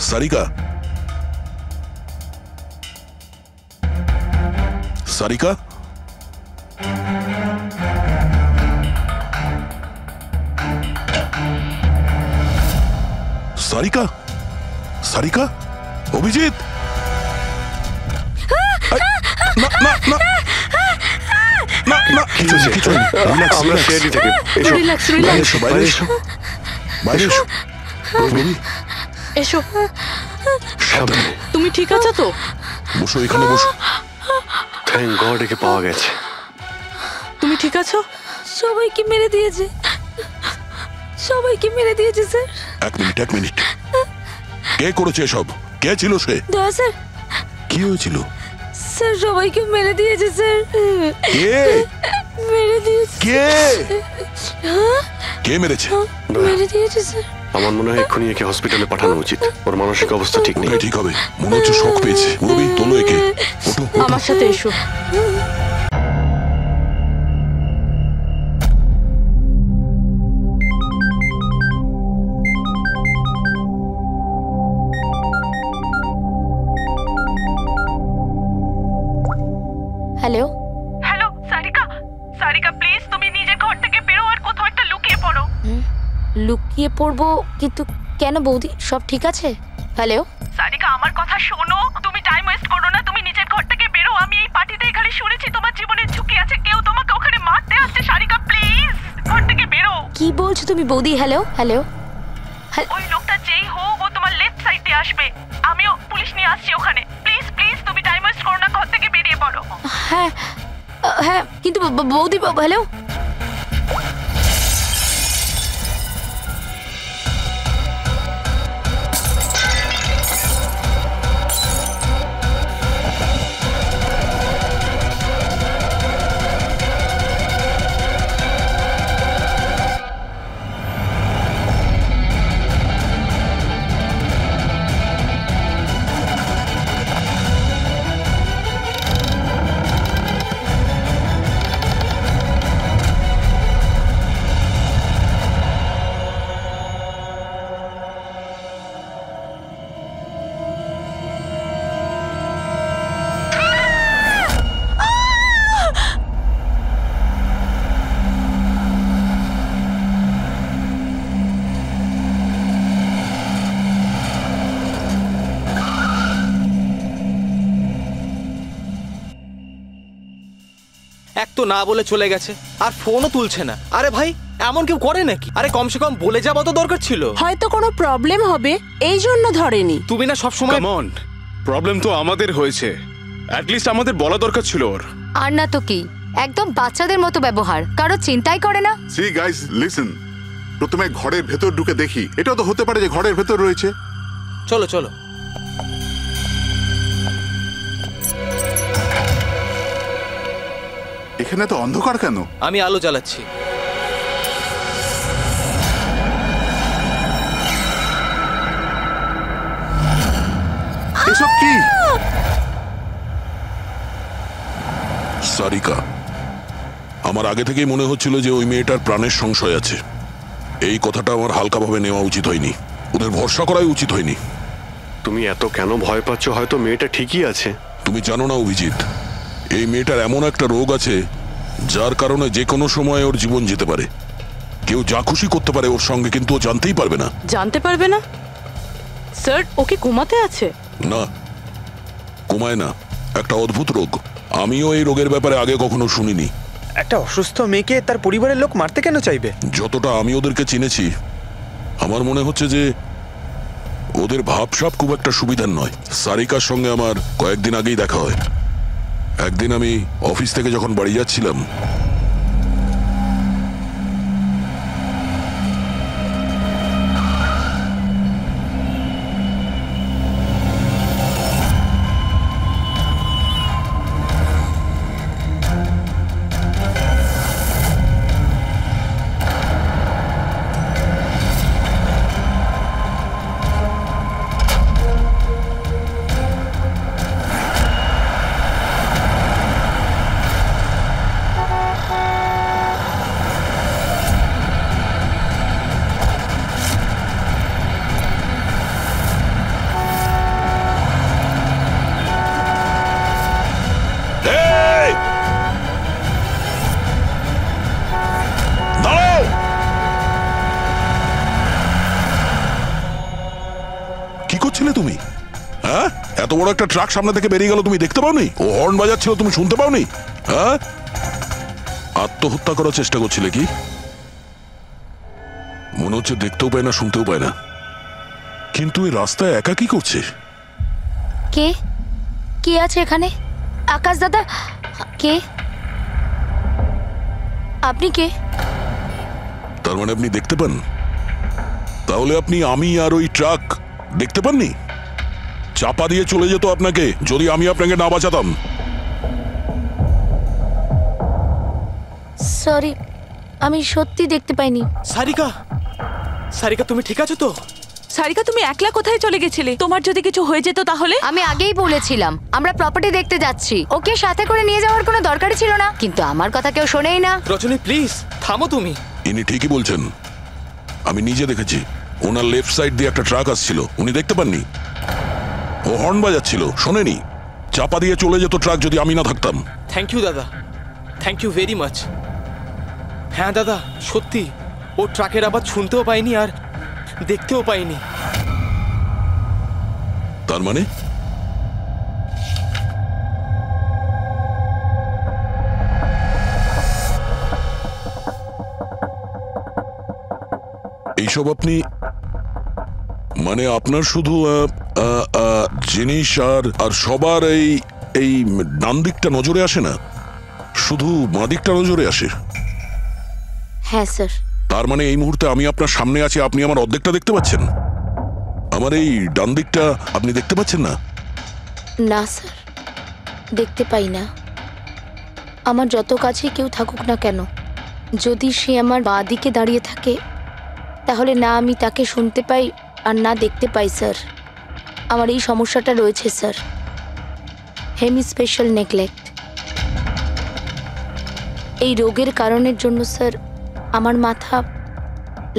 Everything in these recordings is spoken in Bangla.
সারিকা, সারিকা, সারিকা, সারিকা, অভিজিৎ, না না না না না, কিছু আমরা শেয়ারি থেকে রিল্যাক্স রিল্যাক্স, বাইরে এসো, বাইরে এসো, রবি, এসো। সাবধানে। তুমি ঠিক আছো তো? বসো, এখানে বসো। থ্যাংক গড একে পাওয়া গেছে। তুমি ঠিক আছো? সবাইকে মেরে দিয়েছে, সবাইকে মেরে দিয়েছে স্যার। এক মিনিট, এক মিনিট, কে করেছে এসব? কে ছিল সে? দয়া স্যার, কি হয়েছিল? স্যার সবাইকে মেরে দিয়েছে স্যার। কে মেরে দিয়েছে। কে কে মেরেছে? মেরে দিয়েছে স্যার। আমার মনে হয় এক্ষুনি একে হসপিটালে পাঠানো উচিত, ওর মানসিক অবস্থা ঠিক নেই। ঠিক হবে, মনে হচ্ছে শক পেয়েছে। রবি, তোলো একে, ওঠো, ওঠো। আমার সাথে এসো। Hello hello Sarika, Sarika please তুমি নিজের ঘর থেকে বেরো আর কোথাও একটা লুকিয়ে পড়ো। লুকিয়ে পড়বো? কিন্তু কেন বৌদি, সব ঠিক আছে? হ্যালো সারিকা আমার কথা শোনো, তুমি টাইম ওয়েস্ট করো না, তুমি নিজের ঘর থেকে বেরো। আমি এই পার্টিতে এখানে শুনেছি তোমার জীবনের ঝুঁকি আছে, কেউ তোমাকে ওখানে মারতে আসছে। সারিকা প্লিজ ঘর থেকে বেরো। কি বলছো তুমি বৌদি? হ্যালো হ্যালো, ওই লোকটা যেই হোক ও তোমার লেফট সাইডে আসবে, আমিও পুলিশ নিয়ে আসছি ওখানে। প্লিজ প্লিজ তুমি টাইম ওয়েস্ট করো না, ঘর থেকে বেরিয়ে পড়ো। হ্যাঁ হ্যাঁ, কিন্তু বৌদি, হ্যালো। এক তো না বলে চলে গেছে, আর ফোনও তুলছে না। আরে ভাই, এমন কেউ করে নাকি? আরে কমসে কম বলে যাওয়া তো দরকার ছিল। হয়তো কোনো প্রবলেম হবে এই জন্য ধরেনি। তুমি না সব সময় কাম অন, প্রবলেম তো আমাদের হয়েছে, অ্যাট লিস্ট আমাদের বলা দরকার ছিল ওর। আর না তো কি, একদম বাচ্চাদের মতো ব্যবহার, কারো চিন্তাই করে না। সি গাইস লিসেন, প্রথমে ঘরের ভেতর ঢুকে দেখি, এটাও তো হতে পারে যে ঘরের ভেতর রয়েছে। চলো চলো। এখানে তো অন্ধকার কেন? আমি আলো জ্বালাচ্ছি। এসব কি? সারিকা, আমার আগে থেকেই মনে হচ্ছিল যে ওই মেয়েটার প্রাণের সংশয় আছে। এই কথাটা আমার হালকাভাবে নেওয়া উচিত হয়নি, ওদের ভরসা করাই উচিত হয়নি। তুমি এত কেন ভয় পাচ্ছ? হয়তো মেয়েটা ঠিকই আছে। তুমি জানো না অভিজিৎ, এই মেয়েটার এমন একটা রোগ আছে যার কারণে যে কোনো সময় ওর জীবন যেতে পারে। কেউ যা খুশি করতে পারে ওর সঙ্গে, কিন্তু ও জানতেই পারবে না। জানতে পারবে না? স্যার, ওকে ঘুমাতে আছে? না, কমায় না, একটা অদ্ভুত রোগ। আমিও এই রোগের ব্যাপারে আগে কখনো শুনিনি। একটা অসুস্থ মেয়েকে তার পরিবারের লোক মারতে কেন চাইবে? যতটা আমি ওদেরকে চিনেছি, আমার মনে হচ্ছে যে ওদের ভাবসাব খুব একটা সুবিধার নয়। সারিকার সঙ্গে আমার কয়েকদিন আগেই দেখা হয়। একদিন আমি অফিস থেকে যখন বাড়ি যাচ্ছিলাম, কি করছিলে তুমি? হ্যাঁ, এত বড় একটা ট্রাক সামনে থেকে বেরিয়ে গেল, তুমি দেখতে পাওনি? ও হর্ন বাজাচ্ছিল, তুমি শুনতে পাওনি? হ্যাঁ, আত্মহত্যা করার চেষ্টা করছিলে কি? মনে হচ্ছে দেখতেও পায় না, শুনতেও পায় না। কিন্তু এই রাস্তায় একা কি করছে? কে কে আছে এখানে? আকাশ দাদা, কে আপনি? কে? তার মানে আপনি দেখতে পান? তাহলে আপনি আমি আর ওই ট্রাক দেখতে পাননি? চাপা দিয়ে চলে যেত আপনাকে যদি আমি আপনাকে না বাঁচাতাম। সরি, আমি সত্যি দেখতে পাইনি। সারিকা, সারিকা তুমি ঠিক আছো তো? সারিকা, তুমি একলা কোথায় চলে গেছিলে? তোমার যদি কিছু হয়ে যেত তাহলে? আমি আগেই বলেছিলাম আমরা প্রপার্টি দেখতে যাচ্ছি, ওকে সাথে করে নিয়ে যাওয়ার কোনো দরকারই ছিল না, কিন্তু আমার কথা কেউ শোনেই না। রজনী প্লিজ থামো তুমি। ইনি ঠিকই বলছেন, আমি নিজে দেখেছি। ওনার লেফট সাইড দিয়ে একটা ট্রাক আসছিল, উনি দেখতে পাননি। ও হর্ন বাজাচ্ছিল, শোনেনি। চাপা দিয়ে চলে যেত ট্রাক যদি আমি না থাকতাম। থ্যাংক ইউ দাদা, থ্যাংক ইউ ভেরি মাচ। হ্যাঁ দাদা, সত্যি ও ট্রাকের আবার শুনতেও পাইনি আর দেখতেও পাইনি। তার মানে এইসব আপনি, মানে আপনার শুধু জিনিস আর সবার এই ডান দিকটা নজরে আসে না, শুধু বাঁ দিকটা নজরে আসে? হ্যাঁ স্যার। তার মানে এই মুহূর্তে আমি আপনার সামনে আছি, আপনি আমার অর্ধেকটা দেখতে পাচ্ছেন, আমার এই ডান দিকটা আপনি দেখতে পাচ্ছেন না? না স্যার, দেখতে পাই না। আমার যত কাছে কেউ থাকুক না কেন, যদি সে আমার বাঁ দিকে দাঁড়িয়ে থাকে তাহলে না আমি তাকে শুনতে পাই আর না দেখতে পাই স্যার। আমার এই সমস্যাটা রয়েছে স্যার, হেমিস্পেশাল নেগলেক্ট। এই রোগের কারণের জন্য স্যার আমার মাথা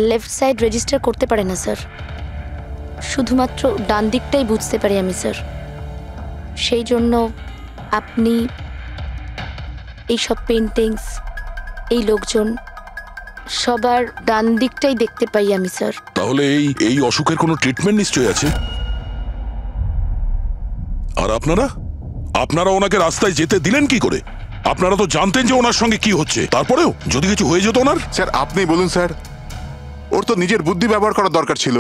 লেফট সাইড রেজিস্টার করতে পারে না স্যার, শুধুমাত্র ডান দিকটাই বুঝতে পারি আমি স্যার। সেই জন্য আপনি এইসব পেন্টিংস, এই লোকজন, সবার ডান দিকটাই দেখতে পাই আমি স্যার। তাহলে এই অসুখের কোনো ট্রিটমেন্ট নিশ্চয়ই আছে। আর আপনারা ওনাকে রাস্তায় যেতে দিলেন কি করে? আপনারা তো জানতেন যে ওনার সঙ্গে কি হচ্ছে, তারপরেও যদি কিছু হয়ে যেত ওনার? স্যার আপনি বলুন স্যার, ওর তো নিজের বুদ্ধি ব্যবহার করার দরকার ছিল।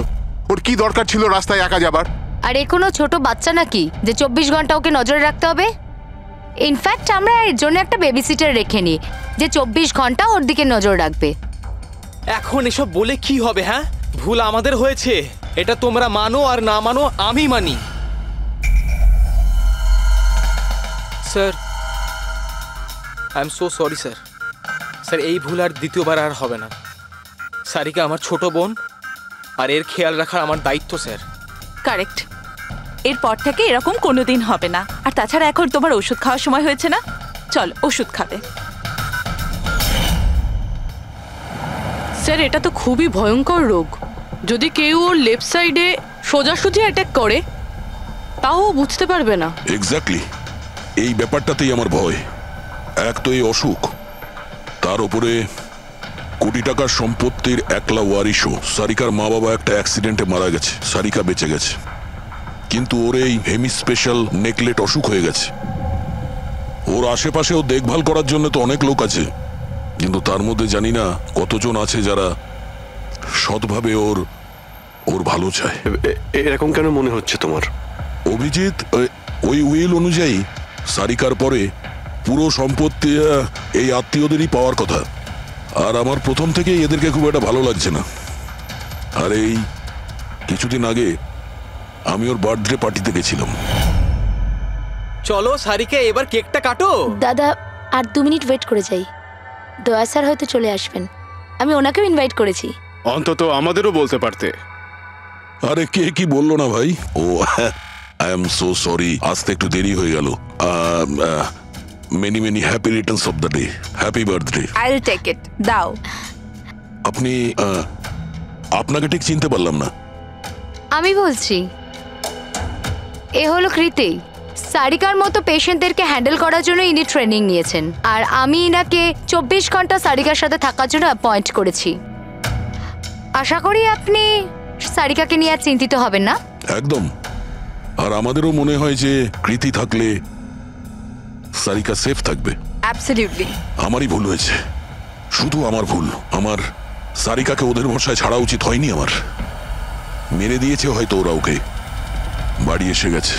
ওর কি দরকার ছিল রাস্তায় একা যাবার? আর এ কোনো ছোট বাচ্চা নাকি যে 24 ঘন্টা ওকে নজরে রাখতে হবে? ইনফ্যাক্ট আমরা এর জন্য একটা বেবি সিটার রেখে নিই যে 24 ঘন্টা ওর দিকে নজর রাখবে। এখন এসব বলে কি হবে? হ্যাঁ, ভুল আমাদের হয়েছে, এটা তোমরা মানো আর না মানো আমি মানি। Sir I am so sorry sir. Sir এই ভুল আর দ্বিতীয়বার আর হবে না। সারিকা আমার ছোট বোন, আর এর খেয়াল রাখার আমার দায়িত্ব স্যার। কারেক্ট, এরপর থেকে এরকম কোনোদিন হবে না। আর তাছাড়া এখন তোমার ওষুধ খাওয়ার সময় হয়েছে না, চল ওষুধ খাবে। স্যার এটা তো খুবই ভয়ঙ্কর রোগ, যদি কেউ ওর লেফট সাইডে সোজাসুজি অ্যাটাক করে তাও বুঝতে পারবে না। এক্স্যাক্টলি, এই ব্যাপারটাতেই আমার ভয়। এক তো এই অসুখ, তার উপরে কোটি টাকার সম্পত্তির একলা ওয়ারিশও। সারিকার মা বাবা একটা অ্যাক্সিডেন্টে মারা গেছে, সারিকা বেঁচে গেছে, কিন্তু ওর এই হেমিস্পেশাল নেকলেট অসুখ হয়ে গেছে। ওর আশেপাশেও দেখভাল করার জন্য তো অনেক লোক আছে, কিন্তু তার মধ্যে জানি না কতজন আছে যারা সৎভাবে ওর ভালো চায়। এরকম কেন মনে হচ্ছে তোমার? অভিজিৎ, ওই উইল অনুযায়ী সারিকার পরে পুরো সম্পত্তি এই আত্মীয়দেরই পাওয়ার কথা, আর আমার প্রথম থেকেই এদেরকে খুব একটা ভালো লাগছে না। আর এই কিছুদিন আগে আমি ওর বার্থডে পার্টিতে গেছিলাম। চলো সারিকা, এবার কেকটা কাটো। দাদা আর 2 মিনিট ওয়েট করে যাই, দয়া স্যার হয়তো চলে আসবেন, আমি ওনাকেও ইনভাইট করেছি। অন্তত আমাদেরও বলতে পারতে। আরে কে কি বললো না ভাই? ও আই এম সো সরি, আসতে একটু দেরি হয়ে গেল। Many many happy returns of the day, happy birthday. I will take it, দাও। আপনি আপনাকে ঠিক চিনতে পারলাম না। আমি বলছি, এ হলো কৃতি। সারিকার মতো পেশেন্টদেরকে হ্যান্ডেল করার জন্য ইনি ট্রেনিং নিয়েছেন, আর আমি ইনাকে 24 ঘন্টা সারিকার সাথে থাকার জন্য অ্যাপয়েন্ট করেছি। আশা করি আপনি সারিকাকে নিয়ে আর চিন্তিত হবেন না। একদম। আর আমাদেরও মনে হয় যে কৃতি থাকলে সারিকা সেফ থাকবে। অ্যাবসলিউটলি। আমারই ভুল হয়েছে, শুধু আমার ভুল। আমার সারিকাকে ওদের ভরসায় ছাড়া উচিত হয়নি আমার। মেরে দিয়েছে হয়তো ওরা ওকে। বাড়ি এসে গেছে।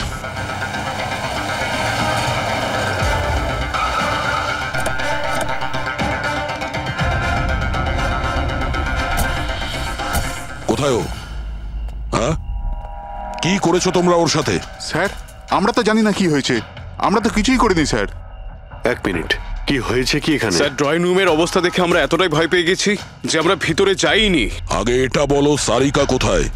কোথায় ও? হ্যাঁ, কি করেছো তোমরা ওর সাথে? স্যার আমরা তো জানি না কি হয়েছে, আমরা তো কিছুই করিনি স্যার। এক মিনিট, কি হয়েছে কি এখানে? স্যার ড্রয়িং রুমের অবস্থা দেখে আমরা এতটাই ভয় পেয়ে গেছি যে আমরা ভিতরে যাইনি। আগে এটা বলো, সারিকা কোথায়?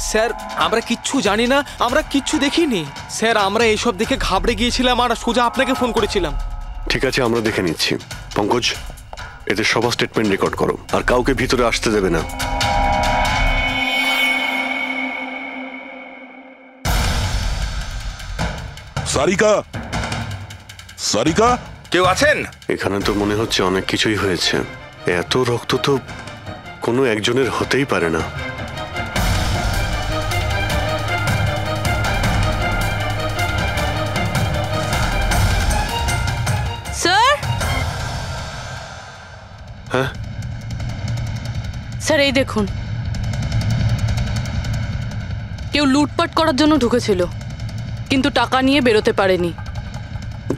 স্যার আমরা কিচ্ছু জানি না, আমরা কিচ্ছু দেখিনি স্যার। আমরা এইসব দেখে ঘাবড়ে গিয়েছিলাম আর সোজা আপনাকে ফোন করেছিলাম। ঠিক আছে, আমরা দেখে নিচ্ছি। পঙ্কজ, এদের সবার স্টেটমেন্ট রেকর্ড করো, আর কাউকে ভিতরে আসতে দেবে না। সারিকা, সারিকা, কেউ আছেন? এখানে তো মনে হচ্ছে অনেক কিছুই হয়েছে। এত রক্ত তো কোনো একজনের হতেই পারে না। স্যার, হ্যাঁ স্যার এই দেখুন, কেউ লুটপাট করার জন্য ঢুকেছিল কিন্তু টাকা নিয়ে বেরোতে পারেনি।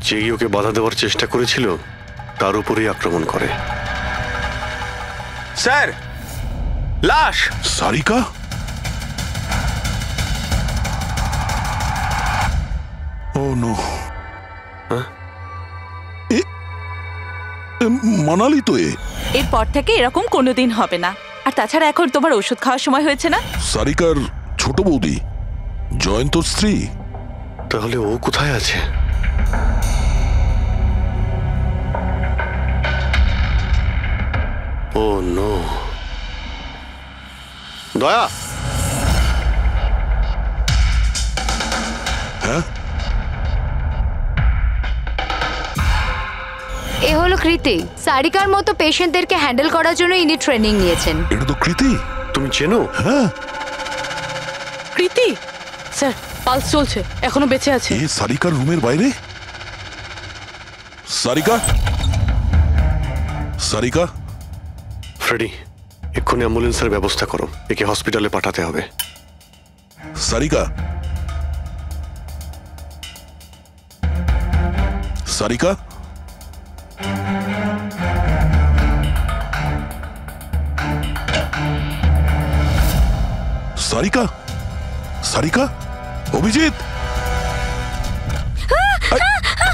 যেই ওকে বাধা দেওয়ার চেষ্টা করেছিল তার উপরেই আক্রমণ করে। স্যার, লাশ। সারিকা? ও নো। মানালি তো এরপর থেকে এরকম কোনোদিন হবে না। আর তাছাড়া এখন তোমার ওষুধ খাওয়ার সময় হয়েছে না? সারিকার ছোট বৌদি জয়ন্তর স্ত্রী। তাহলে ও কোথায় আছে? ও নো। দয়া, হ্যাঁ, এ হলো কৃতি। সারিকার মতো পেশেন্টদেরকে হ্যান্ডেল করার জন্য ইনি ট্রেনিং নিয়েছেন। এটা তো কৃতি। তুমি চেনো? হ্যাঁ। কৃতি? স্যার পালস চলছে, এখনো বেঁচে আছে। এ সারিকার রুমের বাইরে? সারিকা, সারিকা। ফ্রেডি, এক্ষুনি অ্যাম্বুলেন্সের ব্যবস্থা করো, একে হসপিটালে পাঠাতে হবে। সারিকা, সারিকা, সারিকা, সারিকা, অভিজিৎ।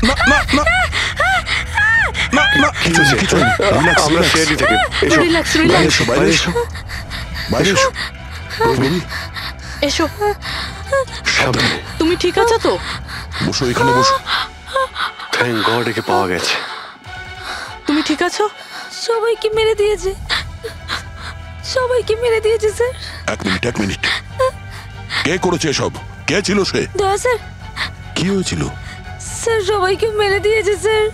না না না না না, কিছু নেই, কিছু নেই। রিল্যাক্স, আমরা সিআইডি থেকে। এসো, রিল্যাক্স, বাইরে রিল্যাক্স। এসো, বাইরে এসো, বাইরে এসো। রবি, এসো। সাবধানে। তুমি ঠিক আছো তো? বসো, এখানে বসো। থ্যাংক গড, একে পাওয়া গেছে। তুমি ঠিক আছো? সবাইকে মেরে দিয়েছে, সবাইকে মেরে দিয়েছে স্যার। এক মিনিট, এক মিনিট। কে করেছে এসব? কে ছিল সে? দয়া স্যার, কি হয়েছিল? স্যার সবাইকে মেরে দিয়েছে স্যার।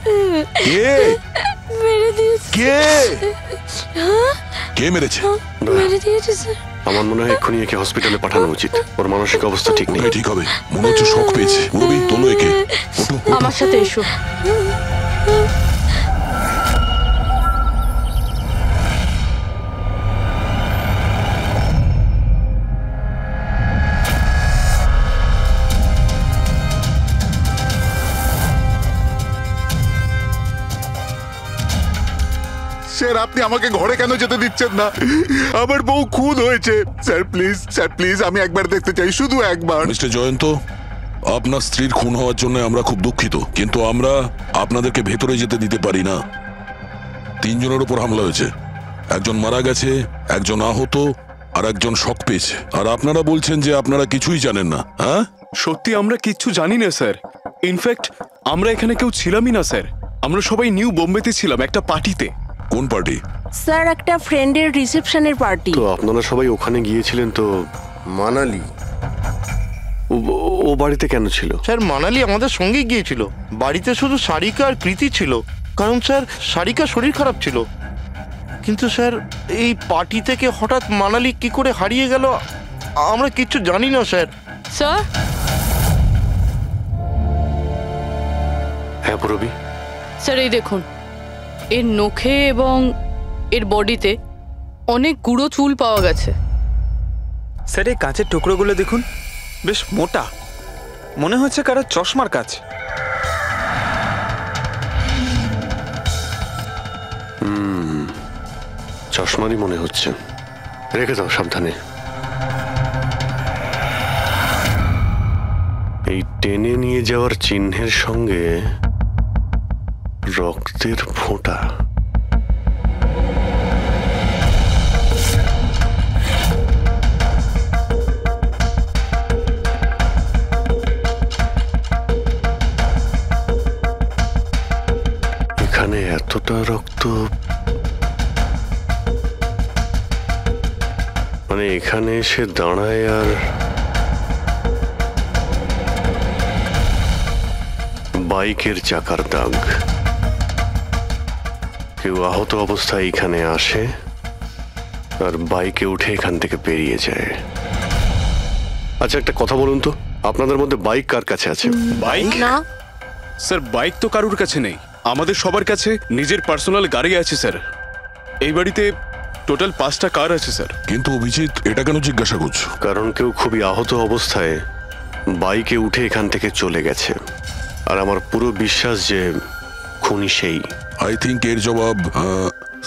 কে মেরে দিয়েছে। কে কে মেরেছে? মেরে দিয়েছে স্যার। আমার মনে হয় এক্ষুনি একে হসপিটালে পাঠানো উচিত। ওর মানসিক অবস্থা ঠিক নেই। ঠিক হবে, মনে হচ্ছে শক পেয়েছে। রবি, তোলো একে। ওঠো, ওঠো। আমার সাথে এসো। স্যার আপনি আমাকে ঘরে কেন যেতে দিচ্ছেন না? আমার বউ খুন হয়েছে। স্যার প্লিজ, স্যার প্লিজ, আমি একবার দেখতে চাই, শুধু একবার। মিস্টার জয়ন্ত, আপনার স্ত্রীর খুন হওয়ার জন্য আমরা খুব দুঃখিত, কিন্তু আমরা আপনাদেরকে ভেতরে যেতে দিতে পারি না। 3 জনের উপর হামলা হয়েছে, একজন মারা গেছে, একজন আহত, আর একজন শক পেয়েছে। আর আপনারা বলছেন যে আপনারা কিছুই জানেন না। হ্যাঁ, সত্যি আমরা কিচ্ছু জানি না স্যার। ইনফ্যাক্ট আমরা এখানে কেউ ছিলামই না স্যার। আমরা সবাই নিউ বোম্বেতে ছিলাম একটা পার্টিতে। কোন পার্টি? স্যার একটা ফ্রেন্ডের রিসেপশনের পার্টি। তো আপনারা সবাই ওখানে গিয়েছিলেন তো? মানালি। ও বাড়িতে কেন ছিল? স্যার মানালি আমাদের সঙ্গে গিয়েছিল। বাড়িতে শুধু সারিকা আর কৃতি ছিল, কারণ স্যার সারিকা শরীর খারাপ ছিল। কিন্তু স্যার এই পার্টি থেকে হঠাৎ মানালি কি করে হারিয়ে গেল আমরা কিচ্ছু জানি না স্যার। স্যার হ্যাঁ পূরবী, স্যার এই দেখুন, এর নখে এবং এর বডিতে অনেক গুঁড়ো চুল পাওয়া গেছে। স্যার এই কাঁচের টুকরোগুলো দেখুন, বেশ মোটা, মনে হচ্ছে কারো চশমার কাজ। চশমারই মনে হচ্ছে। রেখে দাও সাবধানে। এই টেনে নিয়ে যাওয়ার চিহ্নের সঙ্গে রক্তের ফোঁটা। এখানে এতটা রক্ত, মানে এখানে এসে দাঁড়ায় আর বাইকের চাকার দাগ। কেউ আহত অবস্থায় এখানে আসে আর বাইকে উঠে এখান থেকে বেরিয়ে যায়। আচ্ছা একটা কথা বলুন তো, আপনাদের মধ্যে বাইক কার কাছে আছে? বাইক? না স্যার বাইক তো কারুর কাছে নেই, আমাদের সবার কাছে নিজের পার্সোনাল গাড়ি আছে স্যার। এই বাড়িতে টোটাল 5টা কার আছে স্যার। কিন্তু অভিজিৎ এটা কেন জিজ্ঞাসা করছো? কারণ কেউ খুবই আহত অবস্থায় বাইকে উঠে এখান থেকে চলে গেছে, আর আমার পুরো বিশ্বাস যে খুনি সেই। আই থিঙ্ক এর জবাব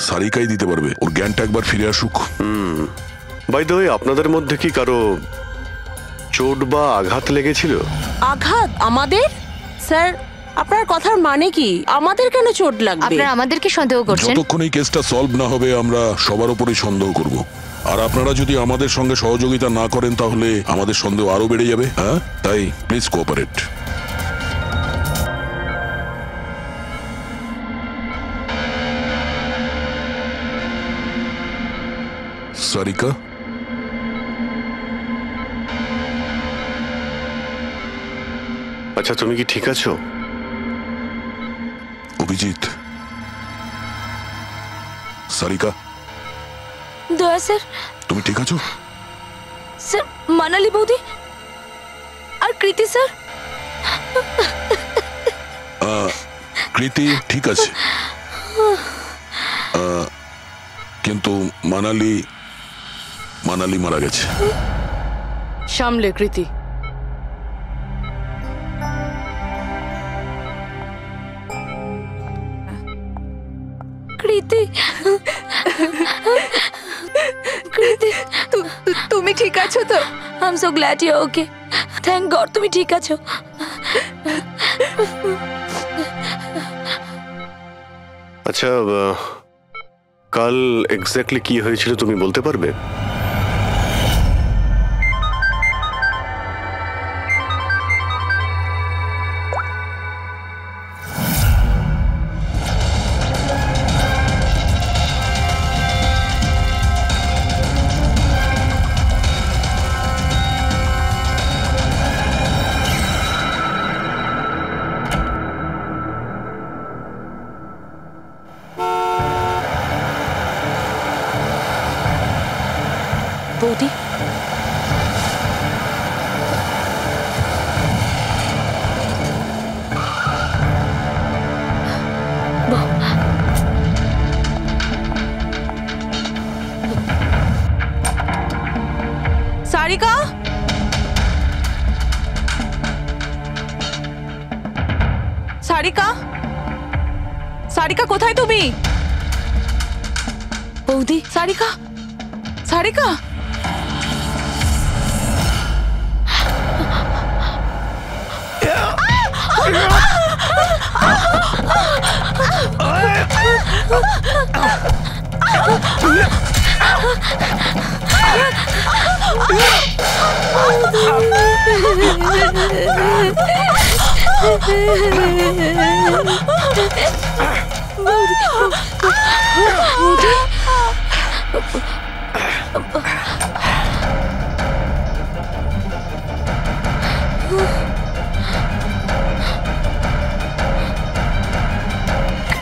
সারিকাই দিতে পারবে। ওর জ্ঞানটা একবার ফিরে আসুক। বাই দ্য ওয়ে, আপনাদের মধ্যে কি কারো চোট বা আঘাত লেগেছিল? আঘাত আমাদের? স্যার আপনার কথার মানে কি? আমাদের কেন চোট লাগবে? আপনারা আমাদেরকে সন্দেহ করছেন? যতক্ষণ এই কেসটা সলভ না হবে আমরা সবার উপরেই সন্দেহ করব, আর আপনারা যদি আমাদের সঙ্গে সহযোগিতা না করেন তাহলে আমাদের সন্দেহ আরো বেড়ে যাবে। হ্যাঁ, তাই প্লিজ কোঅপারেট। সারিকা, আচ্ছা তুমি কি ঠিক আছো? অভিজিৎ, সারিকা, দয়া স্যার। তুমি ঠিক আছো? স্যার মানালি বৌদি আর কৃতি স্যার। কৃতি ঠিক আছে, কিন্তু মানালি মারা গেছে। সামলে কৃতি। কৃতি, কৃতি তুমি ঠিক আছো তো? I am so glad you okay. Thank God তুমি ঠিক আছো। আচ্ছা কাল এক্স্যাক্টলি কি হয়েছিল তুমি বলতে পারবে? বৌদি, সারিকা, সারিকা, সারিকা কোথায় তুমি? বৌদি, সারিকা, সারিকা।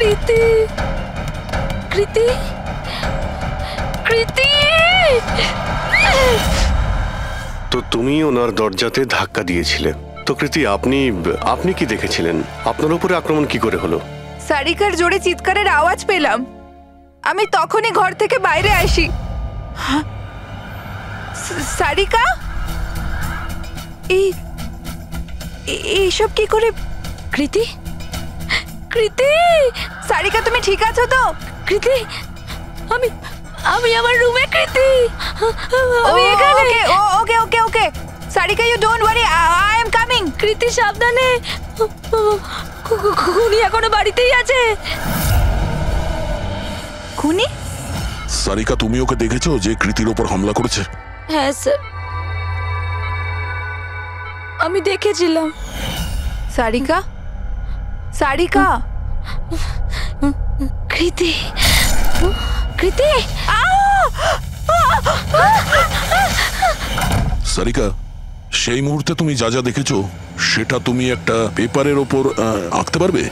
কৃতি, কৃতি, কৃতি। তো তুমি ওনার দরজাতে ধাক্কা দিয়েছিলে। তো কৃতি, আপনি কি দেখেছিলেন? আপনার উপরে আক্রমণ কি করে হলো? সারিকার জোরে চিৎকারের আওয়াজ পেলাম, আমি তখনই ঘর থেকে বাইরে আসি। সারিকা, এইসব কি করে? কৃতি, কৃতি, সারিকা তুমি ঠিক আছো তো? কৃতি, আমি আমি আমার রুমে। কৃতি, আমি এখানে। Okay okay okay Sarika, you don't worry, I am coming. Kriti সাবধানে, খুনি এখনো বাড়িতেই আছে। খুনি? সারিকা, তুমি ওকে দেখেছো যে কৃতির ওপর হামলা করেছে? হ্যাঁ স্যার, আমি দেখেছিলাম। সারিকা, সারিকা, কৃতি, কৃতি, সারিকা, সেই মুহূর্তে তুমি যা যা দেখেছো সেটা তুমি একটা পেপারের ওপর আঁকতে পারবে?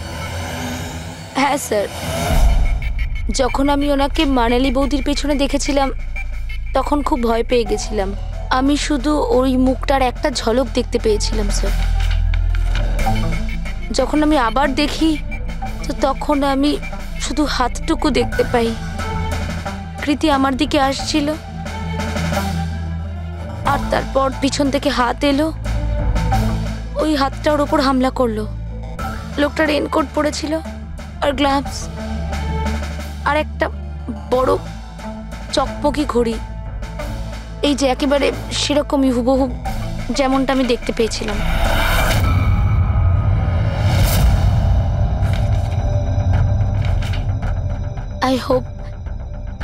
হ্যাঁ স্যার, যখন আমি ওনাকে মানালি বৌদির পেছনে দেখেছিলাম তখন খুব ভয় পেয়ে গেছিলাম। আমি শুধু ওই মুখটার একটা ঝলক দেখতে পেয়েছিলাম স্যার। যখন আমি আবার দেখি তো তখন আমি শুধু হাতটুকু দেখতে পাই। কৃতি আমার দিকে আসছিল আর তারপর পিছন থেকে হাত এলো, ওই হাতটা ওর ওপর হামলা করলো। লোকটা রেনকোট পরেছিল আর গ্লাভস আর একটা বড় চকমকি ঘড়ি, এই যে একেবারে সেরকমই হুবহু যেমনটা আমি দেখতে পেয়েছিলাম। আই হোপ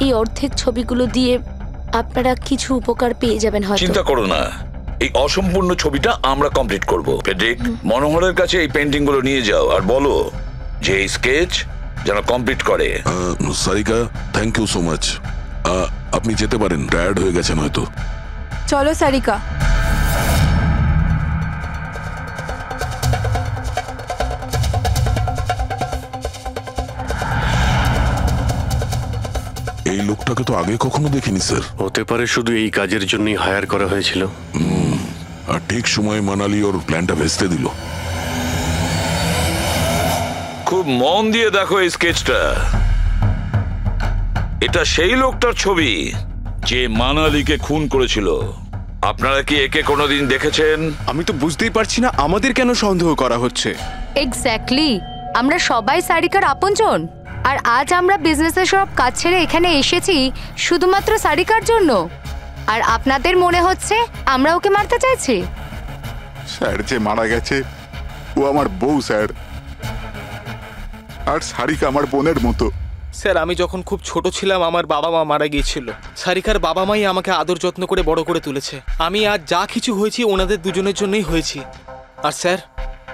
এই অর্ধেক ছবিগুলো দিয়ে আপনারা কিছু উপকার পেয়ে যাবেন হয়তো। চিন্তা করো না, এই অসম্পূর্ণ ছবিটা আমরা কমপ্লিট করব। ফেডরিক, মনোহরের কাছে এই পেন্টিং গুলো নিয়ে যাও আর বলো যে এই স্কেচ যেন কমপ্লিট করে। Sarika, thank you so much. আপনি যেতে পারেন, টায়ার্ড হয়ে গেছেন হয়তো। চলো সারিকা। এই লোকটাকে তো আগে কখনো দেখিনি স্যার। হতে পারে শুধু এই কাজের জন্যই হায়ার করা হয়েছিল। আর ঠিক সময় মানালি ওর প্ল্যানটা ভেস্তে দিল। খুব মন দিয়ে দেখো এই স্কেচটা। এটা সেই লোকটার ছবি যে মানালিকে খুন করেছিল। আপনারা কি একে কোনোদিন দেখেছেন? আমি তো বুঝতেই পারছি না আমাদের কেন সন্দেহ করা হচ্ছে। এক্স্যাক্টলি, আমরা সবাই সারিকার আপনজন, আর আজ আমরা বিজনেসের সব কাজ ছেড়ে এখানে এসেছি শুধুমাত্র সারিকার জন্য। আর আপনাদের মনে হচ্ছে আমরা ওকে মারতে চাইছি? স্যার যে মারা গেছে ও আমার বউ স্যার, আর সারিকা আমার বোনের মতো। স্যার, আমি যখন খুব ছোট ছিলাম আমার বাবা মা মারা গিয়েছিল। সারিকার বাবা মাই আমাকে আদর যত্ন করে বড় করে তুলেছে। আমি আজ যা কিছু হয়েছি ওনাদের দুজনের জন্যই হয়েছি। আর স্যার,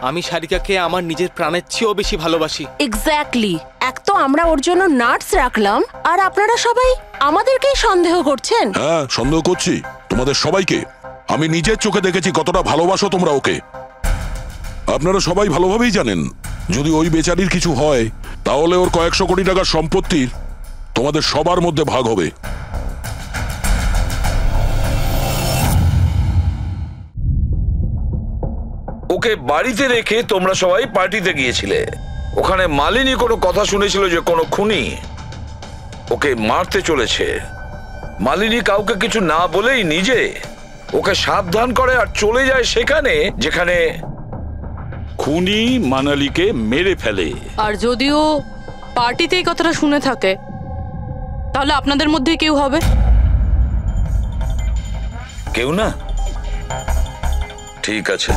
আমি সারিকাকে আমার নিজের প্রাণের চেয়েও বেশি ভালোবাসি। এক্স্যাক্টলি, এক তো আমরা ওর জন্য নার্স রাখলাম, আর আপনারা সবাই আমাদেরকেই সন্দেহ করছেন। হ্যাঁ, সন্দেহ করছি তোমাদের সবাইকে। আমি নিজের চোখে দেখেছি কতটা ভালোবাসো তোমরা ওকে। আপনারা সবাই ভালোভাবেই জানেন যদি ওই বেচারির কিছু হয় তাহলে ওর কয়েকশো কোটি টাকার সম্পত্তির তোমাদের সবার মধ্যে ভাগ হবে। ওকে বাড়িতে রেখে তোমরা সবাই পার্টিতে গিয়েছিলে। ওখানে মালিনী কোনো কথা শুনেছিল যে কোনো খুনি ওকে মারতে চলেছে। মালিনী কাউকে কিছু না বলেই নিজে ওকে সাবধান করে আর চলে যায় সেখানে যেখানে খুনি মানালিকে মেরে ফেলে। আর যদিও পার্টিতে এই কথাটা শুনে থাকে তাহলে আপনাদের মধ্যে কেউ হবে? কেউ না? ঠিক আছে,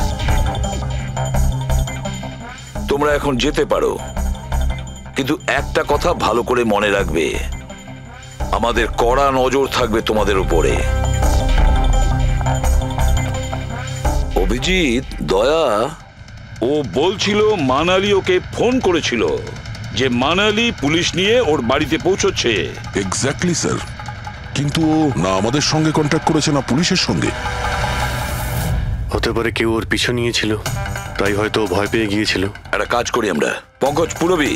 তোমরা এখন যেতে পারো, কিন্তু একটা কথা ভালো করে মনে রাখবে, আমাদের কড়া নজর থাকবে তোমাদের উপরে। অভিজিৎ, দয়া, ও বলছিল মানালি ওকে ফোন করেছিল যে মানালি পুলিশ নিয়ে ওর বাড়িতে পৌঁছচ্ছে। এক্স্যাক্টলি স্যার, কিন্তু ও না আমাদের সঙ্গে কন্ট্যাক্ট করেছে না পুলিশের সঙ্গে। হতে পারে কেউ ওর পিছু নিয়েছিল, তাই হয়তো ভয় পেয়ে গিয়েছিল। একটা কাজ করি আমরা, পঙ্কজ, পুরবী,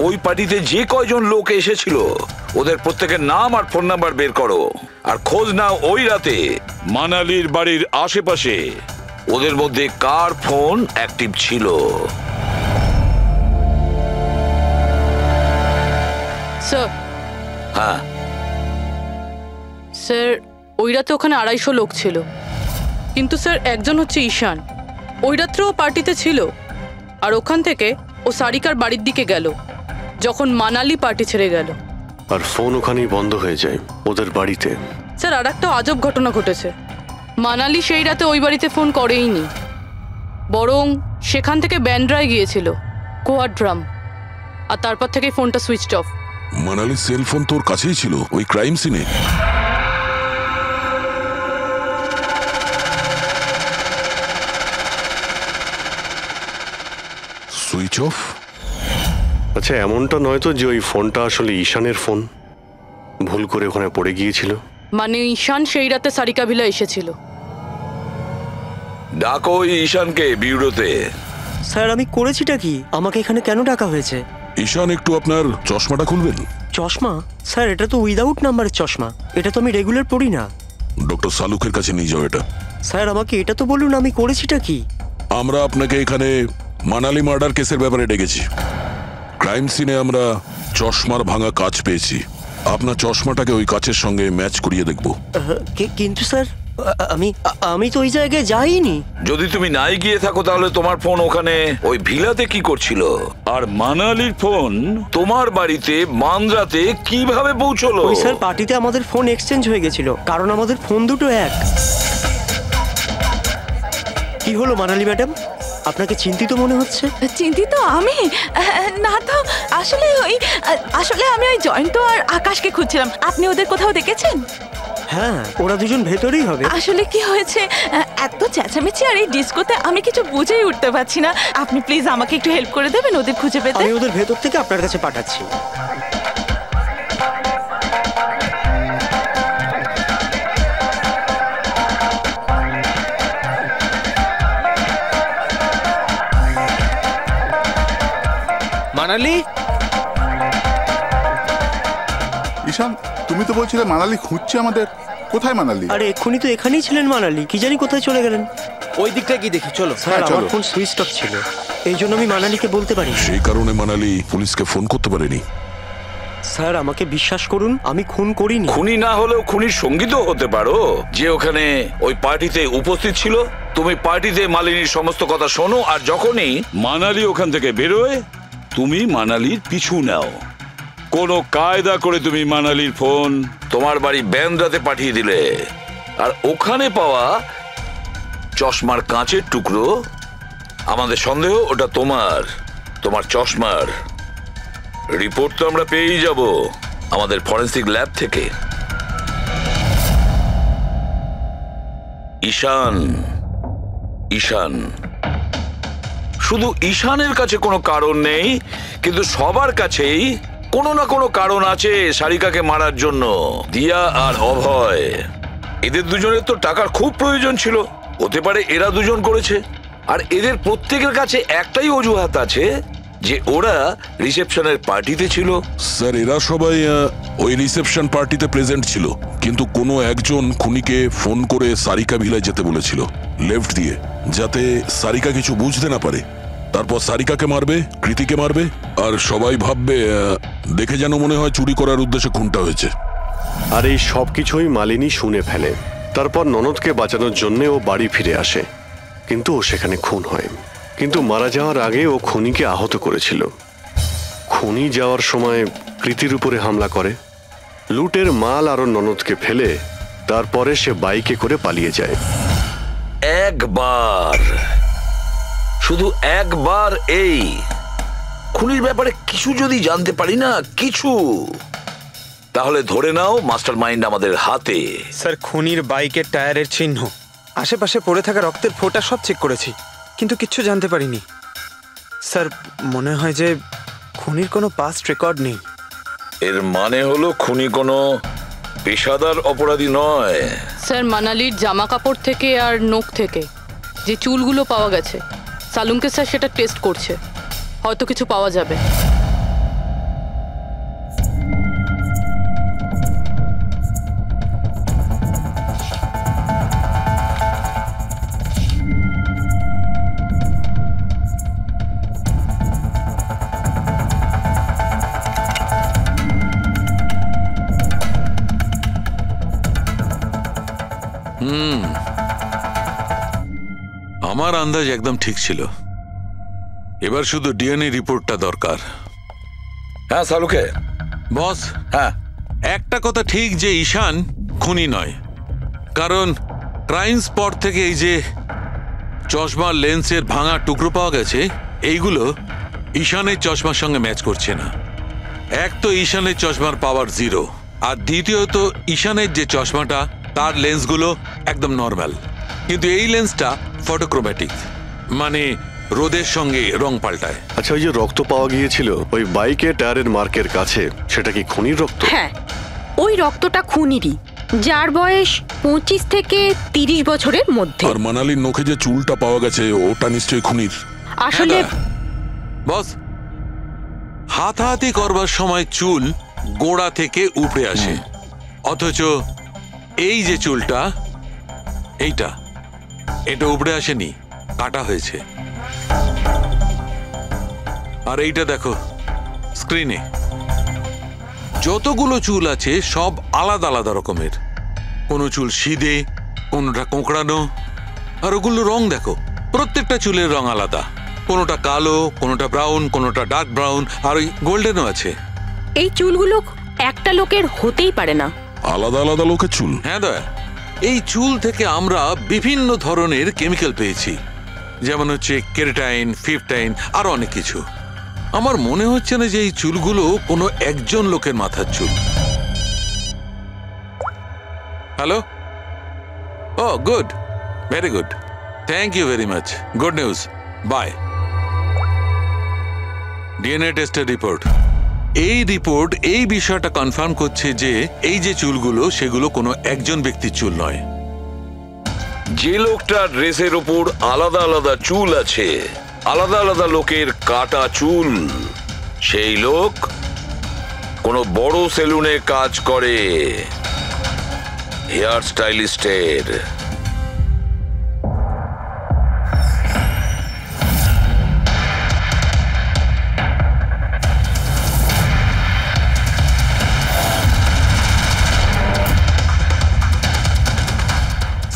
ওই পার্টিতে যে কয়জন লোক এসেছিল ওদের প্রত্যেকের নাম আর ফোন নাম্বার বের করো, আর খোঁজ নাও ওই রাতে মানালির বাড়ির আশেপাশে ওদের মধ্যে কার ফোন অ্যাক্টিভ ছিল। স্যার। হ্যাঁ স্যার, ওই রাতে ওখানে 250 লোক ছিল, কিন্তু স্যার একজন হচ্ছে ঈশান। ওই রাত্রেও পার্টিতে ছিল, আর ওখান থেকে ও সারিকার বাড়ির দিকে গেল যখন মানালি পার্টি ছেড়ে গেল। আর ফোন ওখানেই বন্ধ হয়ে যায় ওদের বাড়িতে। স্যার, আর একটা আজব ঘটনা ঘটেছে। মানালি সেই রাতে ওই বাড়িতে ফোন করেইনি, বরং সেখান থেকে ব্যান্ড্রায় গিয়েছিল কোয়াড্রাম, আর তারপর থেকে ফোনটা সুইচড অফ। মানালির সেল ফোন তোর কাছেই ছিল ওই ক্রাইম সিনে? Switch off? আচ্ছা, এমনটা নয় তো যে ওই ফোনটা আসলে ঈশানের ফোন, ভুল করে ওখানে পড়ে গিয়েছিল? মানে ঈশান সেই রাতে সারিকা ভিলা এসেছিল। ডাকো ঈশানকে বিউরোতে। স্যার, আমি করেছিটা কি? আমাকে এখানে কেন ডাকা হয়েছে? ঈশান, একটু আপনার চশমাটা খুলবেন? চশমা? স্যার, এটা তো উইদাউট নাম্বারের চশমা, এটা তো আমি রেগুলার পড়ি না। ডক্টর সালুকের কাছে নিয়ে যাও এটা। স্যার, আমাকে এটা তো বলুন আমি করেছিটা কি? আমরা আপনাকে এখানে মানালি মার্ডার কেসের ব্যাপারে ডেকেছি। ক্রাইম সিনে আমরা চশমার ভাঙা কাঁচ পেয়েছি। আপনার চশমাটাকে ওই কাচের সঙ্গে ম্যাচ করিয়ে দেখব। কিন্তু স্যার, আমি তো ওই জায়গায় যাইনি। যদি তুমি নাই গিয়ে থাকো তাহলে তোমার ফোন ওখানে ওই ভিলাতে কি করছিল? আর মানালির ফোন তোমার বাড়িতে মান্দ্রাতে কিভাবে পৌঁছলো? ওই স্যার, পার্টিতে আমাদের ফোন এক্সচেঞ্জ হয়ে গেছিল, কারণ আমাদের ফোন দুটো এক। কি হলো মানালি ম্যাডাম, আপনাকে চিন্তিত মনে হচ্ছে? চিন্তিত আমি? না তো, আসলে আমি ওই জয়ন্ত আর আকাশকে খুঁজছিলাম। আপনি ওদের কোথাও দেখেছেন? হ্যাঁ, ওরা দুজন ভেতরেই হবে। আসলে কি হয়েছে, এত চেঁচামেচি আর এই ডিস্কোতে আমি কিছু বুঝেই উঠতে পারছি না। আপনি প্লিজ আমাকে একটু হেল্প করে দেবেন ওদের খুঁজে পেতে? আমি ওদের ভেতর থেকে আপনার কাছে পাঠাচ্ছি। মানালি? ঈশান, তুমি তো বলছিলে মানালি খুঁজছে আমাদের। কোথায় মানালি? আরে এক্ষুনি তো এখানেই ছিলেন মানালি, কি জানি কোথায় চলে গেলেন। ওই দিকটা কি দেখি, চলো। স্যার, আমার ফোন সুইচ অফ ছিল, এই জন্য আমি মানালিকে বলতে পারি। সেই কারণে মানালি পুলিশকে ফোন করতে পারেনি। স্যার, আমাকে বিশ্বাস করুন, আমি খুন করিনি। খুনি না হলেও খুনির সঙ্গী তো হতে পারো, যে ওখানে ওই পার্টিতে উপস্থিত ছিল। তুমি পার্টিতে মালিনীর সমস্ত কথা শোনো, আর যখনই মানালি ওখান থেকে বেরোয় তুমি মানালির পিছু নাও। কোনো কায়দা করে তুমি মানালির ফোন তোমার বাড়ি ব্যান্দ্রাতে পাঠিয়ে দিলে, আর ওখানে পাওয়া চশমার কাঁচের টুকরো, আমাদের সন্দেহ ওটা তোমার চশমার রিপোর্ট তো আমরা পেয়েই যাব আমাদের ফরেন্সিক ল্যাব থেকে। ঈশান শুধু ঈশানের কাছে কোনো কারণ নেই, কিন্তু সবার কাছেই কোনো না কোনো কারণ আছে সারিকাকে মারার জন্য। দিয়া আর অভয়, এদের দুজনের তো টাকার খুব প্রয়োজন ছিল, হতে পারে এরা দুজন করেছে। আর এদের প্রত্যেকের কাছে একটাই অজুহাত আছে যে ওরা রিসেপশনের পার্টিতে ছিল। স্যার, এরা সবাই ওই রিসেপশন পার্টিতে প্রেজেন্ট ছিল, কিন্তু কোনো একজন খুনিকে ফোন করে সারিকা ভিলায় যেতে বলেছিল লেফট দিয়ে, যাতে সারিকা কিছু বুঝতে না পারে। তারপর সারিকাকে মারবে, কৃতিকে মারবে, আর সবাই ভাববে দেখে যেন মনে হয় চুরি করার উদ্দেশ্যে খুনটা হয়েছে। আর এই সব কিছুই মালিনী শুনে ফেলে। তারপর ননদকে বাঁচানোর জন্য ও বাড়ি ফিরে আসে, কিন্তু ও সেখানে খুন হয়। কিন্তু মারা যাওয়ার আগে ও খুনিকে আহত করেছিল। খুনি যাওয়ার সময় কৃতির উপরে হামলা করে, লুটের মাল আরো ননদকে ফেলে তারপরে সে বাইকে করে পালিয়ে যায়। শুধু একবার এই খুনির ব্যাপারে কিছু যদি জানতে পারি না, কিছু, তাহলে ধরে নাও মাস্টার মাইন্ড আমাদের হাতে। স্যার, খুনির বাইকের টায়ারের চিহ্ন, আশেপাশে পড়ে থাকা রক্তের ফোঁটা সব চেক করেছি, কিন্তু কিচ্ছু জানতে পারিনি। স্যার, মনে হয় যে খুনির কোনো পাস্ট রেকর্ড নেই। এর মানে হলো খুনি কোনো পেশাদার অপরাধী নয়। স্যার, মানালির জামা কাপড় থেকে আর নখ থেকে যে চুলগুলো পাওয়া গেছে, সালুমকে স্যার সেটা টেস্ট করছে, হয়তো কিছু পাওয়া যাবে। আমার আন্দাজ একদম ঠিক ছিল। এবার শুধু ডিএনএ রিপোর্টটা দরকার। হ্যাঁ সালুকে বস, হ্যাঁ একটা কথা ঠিক যে ঈশান খুনি নয়, কারণ ক্রাইম স্পট থেকে এই যে চশমার লেন্সের ভাঙা টুকরো পাওয়া গেছে, এইগুলো ঈশানের চশমার সঙ্গে ম্যাচ করছে না। এক তো ঈশানের চশমার পাওয়ার 0, আর দ্বিতীয়ত ঈশানের যে চশমাটা তার লেন্সগুলো একদম নর্মাল, কিন্তু এই লেন্সটা ফটোক্রোম্যাটিক, মানে রোদের সঙ্গে রং পাল্টায়। আচ্ছা, ওই যে রক্ত পাওয়া গিয়েছিল ওই বাইকের টায়ারের মার্কের কাছে, সেটা কি খুনির রক্ত? হ্যাঁ, ওই রক্তটা খুনিরই, যার বয়স 25 থেকে 30 বছরের মধ্যে। আর মানালির নখে যে চুলটা পাওয়া গেছে ওটা নিশ্চয়ই খুনির। আসলে বস, হাতাহাতি করবার সময় চুল গোড়া থেকে উপড়ে আসে, অথচ এই যে চুলটা এটা উপড়ে আসেনি, কাটা হয়েছে। আর এইটা দেখো স্ক্রিনে, যতগুলো চুল আছে সব আলাদা আলাদা রকমের। কোনো চুল সিধে, কোনোটা কোঁকড়ানো, আর ওগুলো রং দেখো, প্রত্যেকটা চুলের রং আলাদা, কোনোটা কালো, কোনোটা ব্রাউন, কোনোটা ডার্ক ব্রাউন, আর ওই গোল্ডেনও আছে। এই চুলগুলো একটা লোকের হতেই পারে না। আলাদা আলাদা লোকের চুল? হ্যাঁ দয়া, এই চুল থেকে আমরা বিভিন্ন ধরনের কেমিক্যাল পেয়েছি, যেমন হচ্ছে কেরাটিন, ফিফটাইন, আর অনেক কিছু। আমার মনে হচ্ছে না যে এই চুলগুলো কোনো একজন লোকের মাথার চুল। Hello, oh good, very good, thank you very much, good news, bye. DNA টেস্টের রিপোর্ট, এই রিপোর্ট এই বিষয়টা কনফার্ম করছে যে এই যে চুলগুলো সেগুলো কোনো একজন ব্যক্তির চুল নয়। যে লোকটার ড্রেসের ওপর আলাদা আলাদা চুল আছে, আলাদা আলাদা লোকের কাটা চুল, সেই লোক কোনো বড় সেলুনে কাজ করে, হেয়ার স্টাইলিস্টের।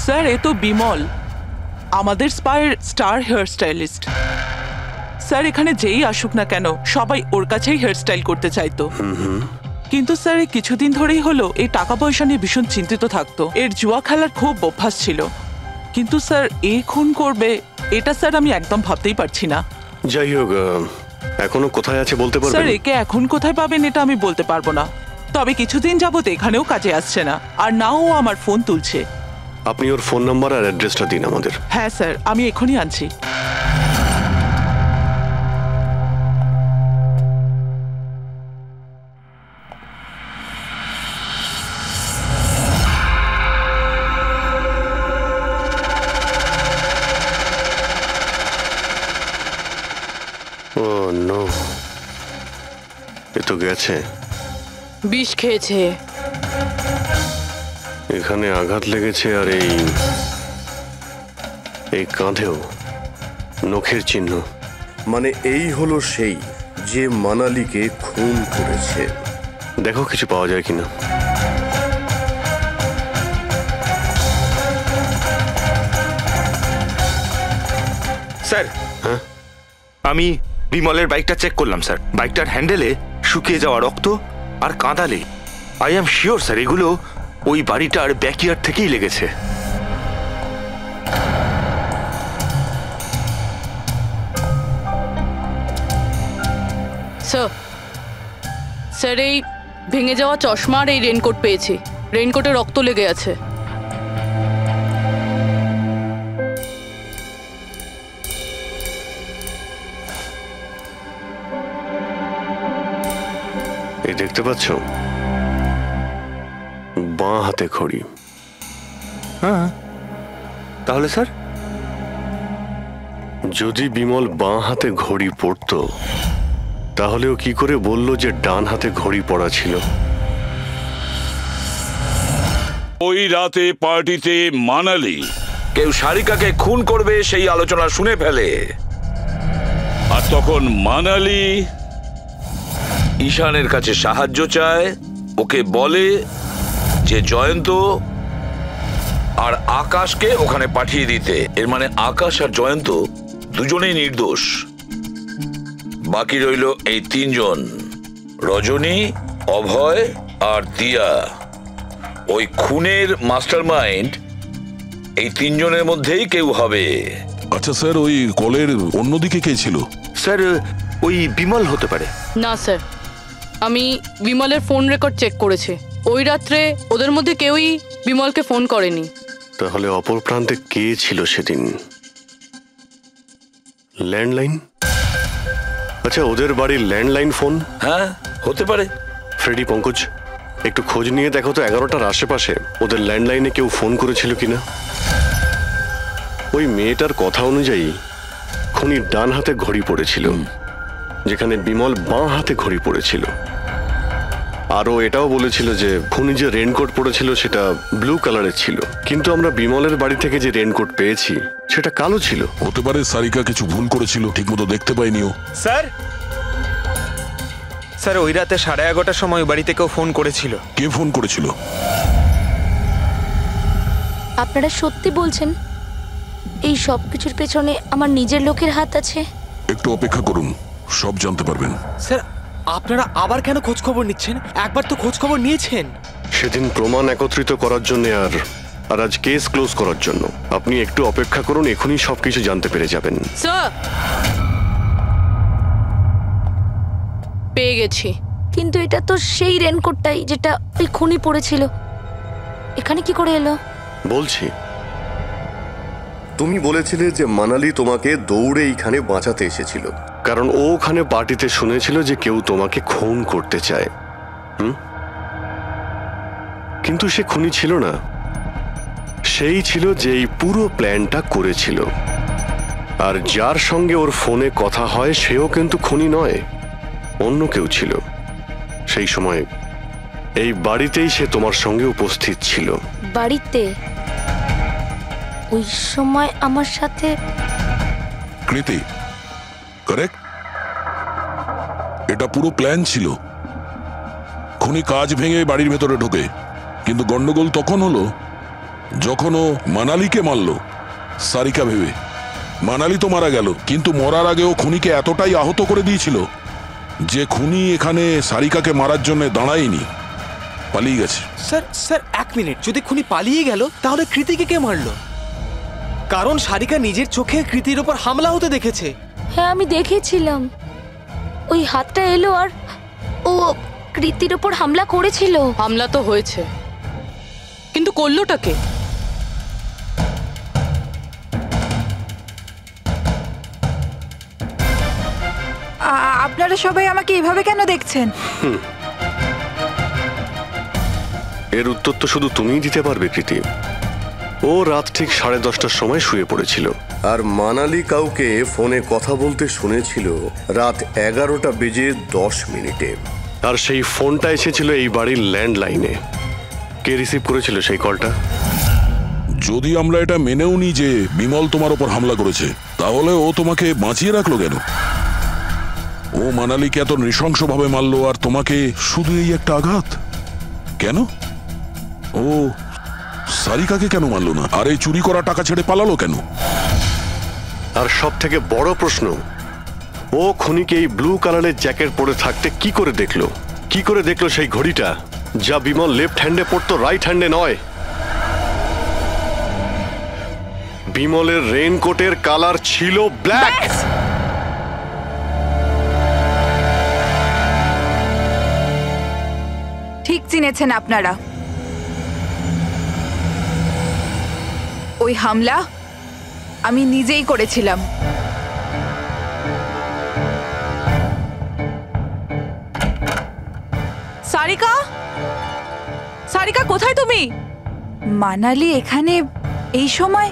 স্যার, এ তো বিমল, আমাদের স্পায়ের স্টার হেয়ার স্টাইলিস্ট। স্যার, এখানে যেই আসুক না কেন সবাই ওর কাছেই হেয়ার স্টাইল করতে চাইতো, কিন্তু স্যার এই কিছুদিন ধরেই হলো এই টাকা পয়সা নিয়ে ভীষণ চিন্তিত থাকতো। এর জুয়া খেলার খুব অভ্যাস ছিল, কিন্তু স্যার এই খুন করবে এটা স্যার আমি একদম ভাবতেই পারছি না। যাই হোক, এখনো কোথায় আছে বলতে পারবেন? স্যার, একে এখন কোথায় পাবেন এটা আমি বলতে পারবো না, তবে কিছুদিন যাবত এখানেও কাজে আসছে না, আর নাও আমার ফোন তুলছে। আপনি ওর ফোন নাম্বার আর অ্যাড্রেসটা দিন আমাদের। হ্যাঁ স্যার, আমি এখনই আনছি। ও নো, এ তো গেছে। বিষ খেয়েছে। এখানে আঘাত লেগেছে, আর এই কাঁধেও নখের চিহ্ন। মানে এই হলো সেই যে মানালিকে খুন করেছে। দেখো কিছু পাওয়া যায় কিনা। স্যার, হ্যাঁ, আমি বিমলের বাইকটা চেক করলাম স্যার। বাইকটার হ্যান্ডেলে শুকিয়ে যাওয়া রক্ত আর কাঁদালে। আই এম শিওর স্যার এগুলো ওই বাড়িটার ব্যাকইয়ার্ড থেকেই লেগেছে। স্যার, এই ভেঙে যাওয়া চশমা আর এই রেনকোট পেয়েছি। রেনকোটে রক্ত লেগে আছে। এই দেখতে পাচ্ছ, বাঁ হাতে ঘড়ি। হ্যাঁ, তাহলে স্যার যদি বিমল বাঁ হাতে ঘড়ি পরতো তাহলে ও কি করে বললো যে ডান হাতে ঘড়ি পরা ছিল? ওই রাতে পার্টিতে মানালি কেউ সারিকাকে খুন করবে সেই আলোচনা শুনে ফেলে, আর তখন মানালি ঈশানের কাছে সাহায্য চায়। ওকে বলে যে জয়ন্ত আর আকাশকে ওখানে পাঠিয়ে দিতে। এর মানে আকাশ আর জয়ন্ত দুজনেই নির্দোষ। বাকি রইল এই তিনজন, রজনী, অভয় আর দিয়া। ওই খুনের মাস্টারমাইন্ড এই তিনজনের মধ্যেই কেউ হবে। আচ্ছা স্যার, ওই কলের অন্যদিকে কে ছিল? স্যার ওই বিমল হতে পারে। না স্যার, আমি বিমলের ফোন রেকর্ড চেক করেছি। ওই রাত্রে ওদের মধ্যে কেউই বিমলকে ফোন করেনি। তাহলে অপর প্রান্তে কে ছিল সেদিন? ল্যান্ডলাইন? আচ্ছা, ওদের বাড়ির ল্যান্ডলাইন ফোন? হ্যাঁ, হতে পারে। ফ্রেডি, পঙ্কজ, একটু খোঁজ নিয়ে দেখো তো 11টার আশেপাশে ওদের ল্যান্ডলাইনে কেউ ফোন করেছিল কিনা। ওই মেয়েটার কথা অনুযায়ী খুনির ডান হাতে ঘড়ি পড়েছিল, যেখানে বিমল বাঁ হাতে ঘড়ি পড়েছিল। আরও এটাও বলেছিল যে খুনি যে রেনকোট পরেছিল সেটা ব্লু কালারের ছিল, কিন্তু আমরা বিমলের বাড়ি থেকে যে রেনকোট পেয়েছি সেটা কালো ছিল। হতে পারে সারিকা কিছু ভুল করেছিল, ঠিকমতো দেখতে পাইনিও। স্যার, স্যার ওই রাতে 11:30টার সময় বাড়িতে কেউ ফোন করেছিল। কে ফোন করেছিল? আপনারা সত্যি বলছেন এই সব কিছুর পেছনে আমার নিজের লোকের হাত আছে? একটু অপেক্ষা করুন, সব জানতে পারবেন। স্যার, আপনারা আবার কেন খোঁজ খবর নিচ্ছেন? একবার তো খোঁজ খবর নিয়েছেন। সেদিন প্রমাণ একত্রিত করার জন্য আর আজ কেস ক্লোজ করার জন্য। আপনি একটু অপেক্ষা করুন, এখনই সবকিছু জানতে পেরে যাবেন। স্যার, পেয়ে গেছি। কিন্তু এটা তো সেই রেনকোটটাই যেটা ওই খুনি পড়েছিল। এখানে কি করে এলো? বলছি, তুমি বলেছিলে যে মানালি তোমাকে দৌড়ে এইখানে বাঁচাতে এসেছিল, কারণ ও ওখানে পার্টিতে শুনেছিল যে কেউ তোমাকে খুন করতে চায়। কিন্তু সে খুনি ছিল না, সেই ছিল যে এই পুরো প্ল্যানটা করেছিল। আর যার সঙ্গে ওর ফোনে কথা হয় সেও কিন্তু খুনি নয়, অন্য কেউ ছিল। সেই সময় এই বাড়িতেই সে তোমার সঙ্গে উপস্থিত ছিল। বাড়িতে? ওই সময় আমার সাথে কৃতি, কারেক্ট? এটা পুরো প্ল্যান ছিল। খুনি কাজ ভেঙে বাড়ির ভেতরে ঢোকে, কিন্তু গন্ডগোল তখন হলো যখন ও মানালিকে মারল সারিকা ভেবে। মানালি তো মারা গেল, কিন্তু মরার আগে ও খুনিকে এতটাই আহত করে দিয়েছিল যে খুনি এখানে সারিকাকে মারার জন্য দাঁড়ায়নি, পালিয়ে গেছে। Sir sir, 1 minute. যদি খুনি পালিয়ে গেল তাহলে কৃতিকে কে মারলো? কারণ সারিকা নিজের চোখে কৃতির উপর হামলা হতে দেখেছে। হ্যাঁ, আমি দেখেছিলাম। ওই হাতটা এলো আর ও কৃতির উপর হামলা করেছিল। হামলা তো হয়েছে, কিন্তু করলোটা কে? আপনারা সবাই আমাকে এভাবে কেন দেখছেন? এর উত্তর তো শুধু তুমিই দিতে পারবে কৃতি। ও রাত ঠিক 10:30টার সময় শুয়ে পড়েছিল। আর মানালি কাউকে ফোনে কথা বলতে শুনেছিল রাত 11:10 আর সেই ফোনটা এসেছিল এই বাড়ির ল্যান্ডলাইনে। কে রিসিভ করেছিল সেই কলটা? যদি আমরা এটা মেনেও নিই যে বিমল তোমার উপর হামলা করেছে, তাহলে ও তোমাকে বাঁচিয়ে রাখলো কেন? ও মানালিকে এত নৃশংসভাবে মারলো, আর তোমাকে শুধু এই একটা আঘাত কেন? ও সারিকাকে কেন মারলো না? আর এই চুরি করা টাকা ছেড়ে পালালো কেন? আর সব থেকে বড় প্রশ্ন, ও খুনিকে এই ব্লু কালারের জ্যাকেট পরে থাকতে কি করে দেখলো? কি করে দেখলো সেই ঘড়িটা যা বিমল লেফট হ্যান্ডে পড়তো, রাইট হ্যান্ডে নয়? বিমলের রেইনকোটের কালার ছিল ব্ল্যাক। ঠিক চিনেছেন আপনারা। ওই হামলা আমি নিজেই করেছিলাম। সারিকা, সারিকা কোথায় তুমি? মানালি এখানে এই সময়?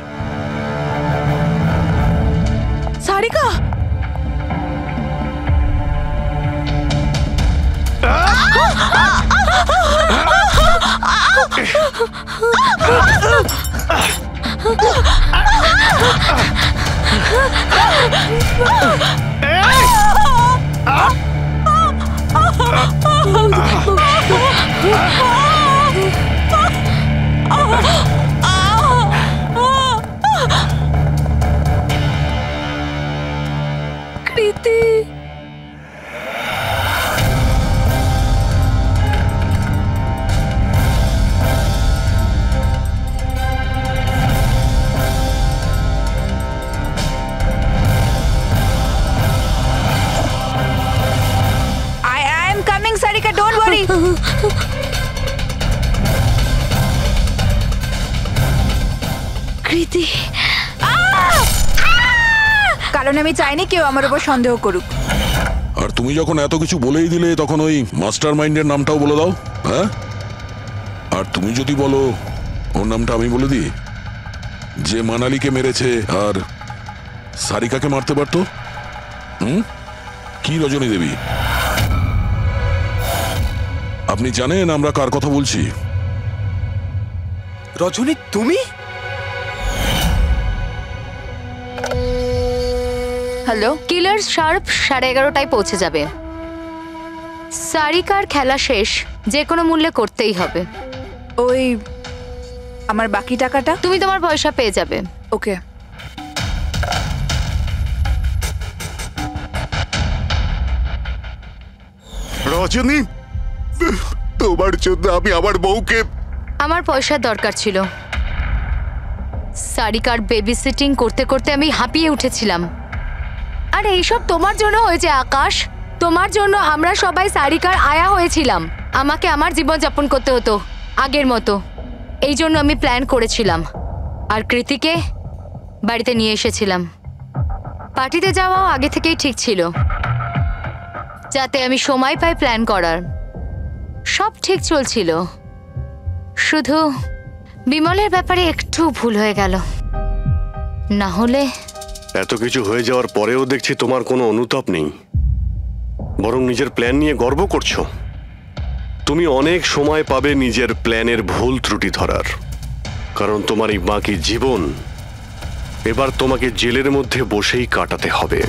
সারিকা, কৃতি। I am coming, Sarika. Don't worry. কৃতি, কারণ আমি চাইনি কেউ আমার উপর সন্দেহ করুক। আর তুমি যখন এত কিছু বলেই দিলে তখন ওই মাস্টার মাইন্ডের নামটাও বলে দাও। হ্যাঁ, আর তুমি যদি বলো ওর নামটা আমি বলে দিই, যে মানালিকে মেরেছে আর সারিকাকে মারতে পারতো। কি রজনী দেবী, আপনি জানেন আমরা কার কথা বলছি? রজনী, তুমি? হ্যালো, কিলার শার্প 11:30টায় পৌঁছে যাবে। সারিকার খেলা শেষ, যে কোনো মূল্যে করতেই হবে। ওই আমার বাকি টাকাটা? তুমি তোমার পয়সা পেয়ে যাবে। ওকে। রজনী, তোমার জন্য আমি আমার বউকে। আমার পয়সার দরকার ছিল। সারিকার বেবি সিটিং করতে করতে আমি হাঁপিয়ে উঠেছিলাম। আর এইসব তোমার জন্য হয়েছে আকাশ। তোমার জন্য আমরা সবাই সারিকার আয়া হয়েছিলাম। আমাকে আমার জীবন যাপন করতে হতো আগের মতো। এই জন্য আমি প্ল্যান করেছিলাম আর কৃতিকে বাড়িতে নিয়ে এসেছিলাম। পার্টিতে যাওয়াও আগে থেকেই ঠিক ছিল, যাতে আমি সময় পাই প্ল্যান করার। সব ঠিক চলছিল, শুধু বিমলের ব্যাপারে একটু ভুল হয়ে গেল। না হলে এত কিছু হয়ে যাওয়ার পরেও দেখছি তোমার কোনো অনুতাপ নেই, বরং নিজের প্ল্যান নিয়ে গর্ব করছো। তুমি অনেক সময় পাবে নিজের প্ল্যানের ভুল ত্রুটি ধরার, কারণ তোমার এই বাকি জীবন এবার তোমাকে জেলের মধ্যে বসেই কাটাতে হবে।